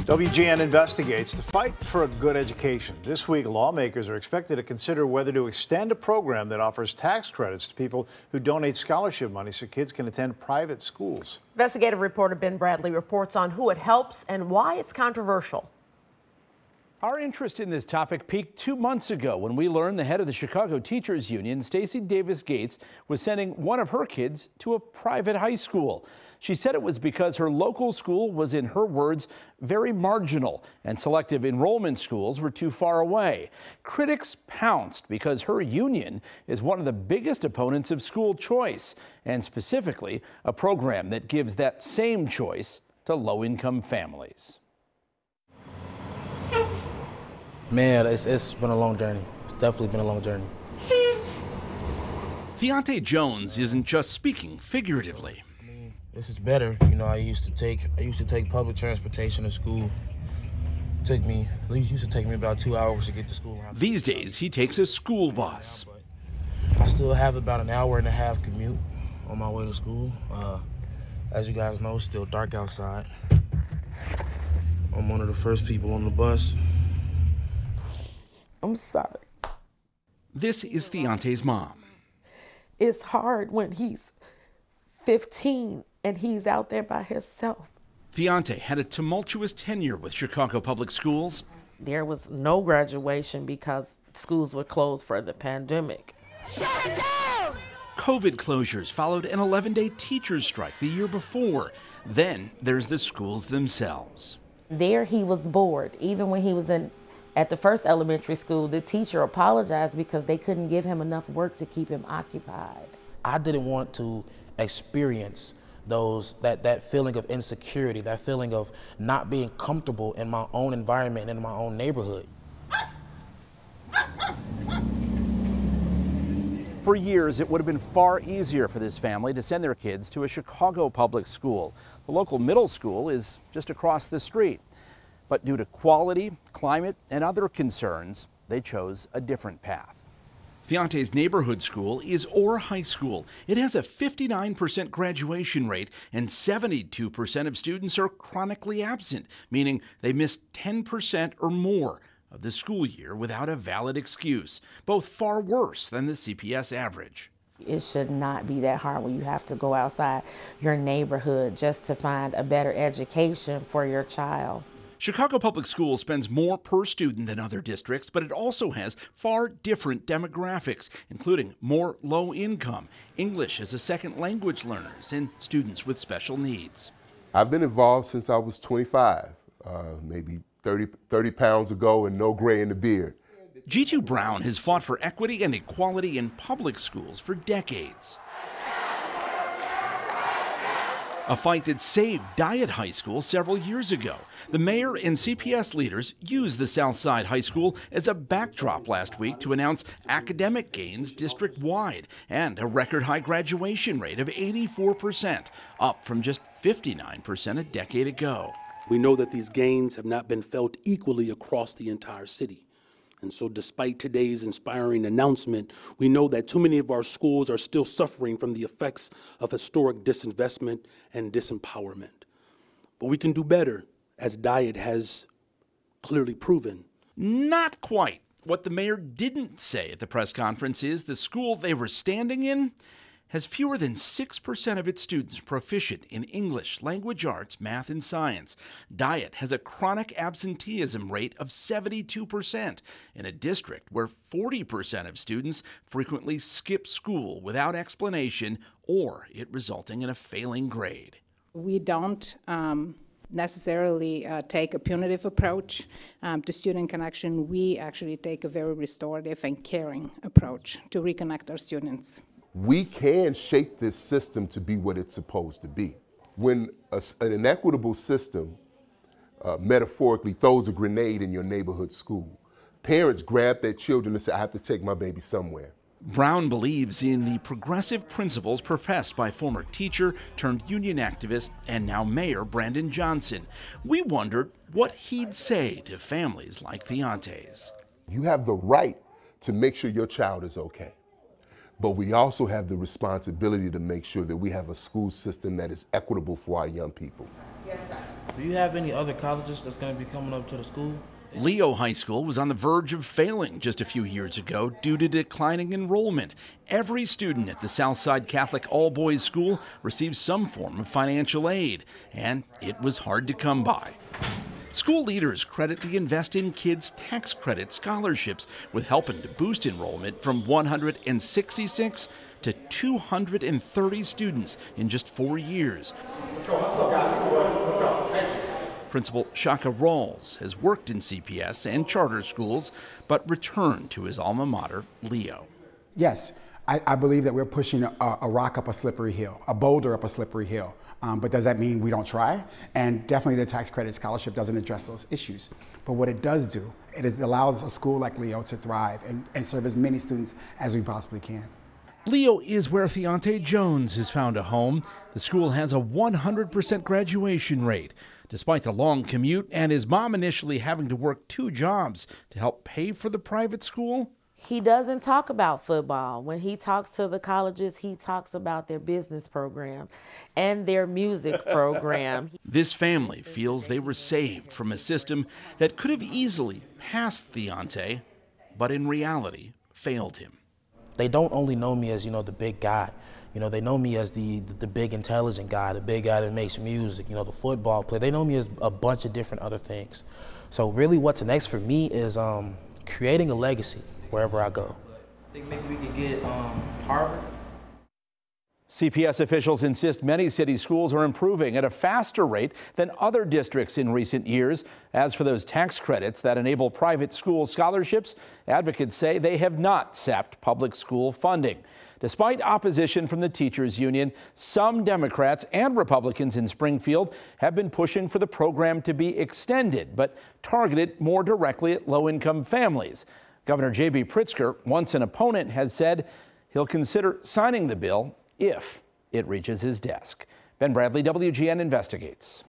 WGN investigates the fight for a good education. This week, lawmakers are expected to consider whether to extend a program that offers tax credits to people who donate scholarship money so kids can attend private schools. Investigative reporter Ben Bradley reports on who it helps and why it's controversial. Our interest in this topic peaked 2 months ago when we learned the head of the Chicago Teachers Union, Stacey Davis Gates, was sending one of her kids to a private high school. She said it was because her local school was, in her words, very marginal and selective enrollment schools were too far away. Critics pounced because her union is one of the biggest opponents of school choice, and specifically a program that gives that same choice to low-income families. Man, it's been a long journey. It's definitely been a long journey. Theonte Jones isn't just speaking figuratively. This is better. You know, I used to take public transportation to school. It used to take me about 2 hours to get to school. These days, he takes a school bus. I still have about an hour and a half commute on my way to school. As you guys know, it's still dark outside. I'm one of the first people on the bus. I'm sorry. This is Theonte's mom. It's hard when he's 15 and he's out there by himself. Theonte had a tumultuous tenure with Chicago Public Schools. There was no graduation because schools were closed for the pandemic. Shut it down! COVID closures followed an 11-day teachers' strike the year before. Then there's the schools themselves. There he was bored. Even when he was at the first elementary school, the teacher apologized because they couldn't give him enough work to keep him occupied. I didn't want to experience that feeling of insecurity, that feeling of not being comfortable in my own environment and in my own neighborhood. For years, it would have been far easier for this family to send their kids to a Chicago public school. The local middle school is just across the street. But due to quality, climate, and other concerns, they chose a different path. Theonte's neighborhood school is Orr High School. It has a 59% graduation rate, and 72% of students are chronically absent, meaning they miss 10% or more of the school year without a valid excuse, both far worse than the CPS average. It should not be that hard when you have to go outside your neighborhood just to find a better education for your child. Chicago Public Schools spends more per student than other districts, but it also has far different demographics, including more low-income, English as a second language learners, and students with special needs. I've been involved since I was 25, maybe 30 pounds ago and no gray in the beard. G2 Brown has fought for equity and equality in public schools for decades. A fight that saved Dyett High School several years ago. The mayor and CPS leaders used the Southside High School as a backdrop last week to announce academic gains district-wide and a record-high graduation rate of 84%, up from just 59% a decade ago. We know that these gains have not been felt equally across the entire city. And so despite today's inspiring announcement, we know that too many of our schools are still suffering from the effects of historic disinvestment and disempowerment. But we can do better, as Dyett has clearly proven. Not quite. What the mayor didn't say at the press conference is the school they were standing in has fewer than 6% of its students proficient in English, language arts, math, and science. Dyett has a chronic absenteeism rate of 72% in a district where 40% of students frequently skip school without explanation or it resulting in a failing grade. We don't necessarily take a punitive approach to student connection. We actually take a very restorative and caring approach to reconnect our students. We can shape this system to be what it's supposed to be. When an inequitable system metaphorically throws a grenade in your neighborhood school, parents grab their children and say, I have to take my baby somewhere. Brown believes in the progressive principles professed by former teacher turned union activist and now Mayor Brandon Johnson. We wondered what he'd say to families like Theonte's. You have the right to make sure your child is okay. But we also have the responsibility to make sure that we have a school system that is equitable for our young people. Yes, sir. Do you have any other colleges that's going to be coming up to the school? Leo High School was on the verge of failing just a few years ago due to declining enrollment. Every student at the Southside Catholic All-Boys School receives some form of financial aid, and it was hard to come by. School leaders credit the Invest in Kids tax credit scholarships with helping to boost enrollment from 166 to 230 students in just 4 years. Let's go, guys. Let's go. Thank you. Principal Shaka Rawls has worked in CPS and charter schools, but returned to his alma mater, Leo. Yes, I believe that we're pushing a rock up a slippery hill, a boulder up a slippery hill. But does that mean we don't try? And definitely the tax credit scholarship doesn't address those issues. But what it does do, it allows a school like Leo to thrive and serve as many students as we possibly can. Leo is where Theonte Jones has found a home. The school has a 100% graduation rate. Despite the long commute and his mom initially having to work 2 jobs to help pay for the private school, he doesn't talk about football. When he talks to the colleges, he talks about their business program and their music program. This family feels they were saved from a system that could have easily passed Theonte, but in reality failed him. They don't only know me as, the big guy. They know me as the big intelligent guy, the big guy that makes music, the football player. They know me as a bunch of different other things. So really what's next for me is creating a legacy wherever I go. I think maybe we could get Harvard. CPS officials insist many city schools are improving at a faster rate than other districts in recent years. As for those tax credits that enable private school scholarships, advocates say they have not sapped public school funding. Despite opposition from the teachers union, some Democrats and Republicans in Springfield have been pushing for the program to be extended, but targeted more directly at low-income families. Governor J.B. Pritzker, once an opponent, has said he'll consider signing the bill if it reaches his desk. Ben Bradley, WGN Investigates.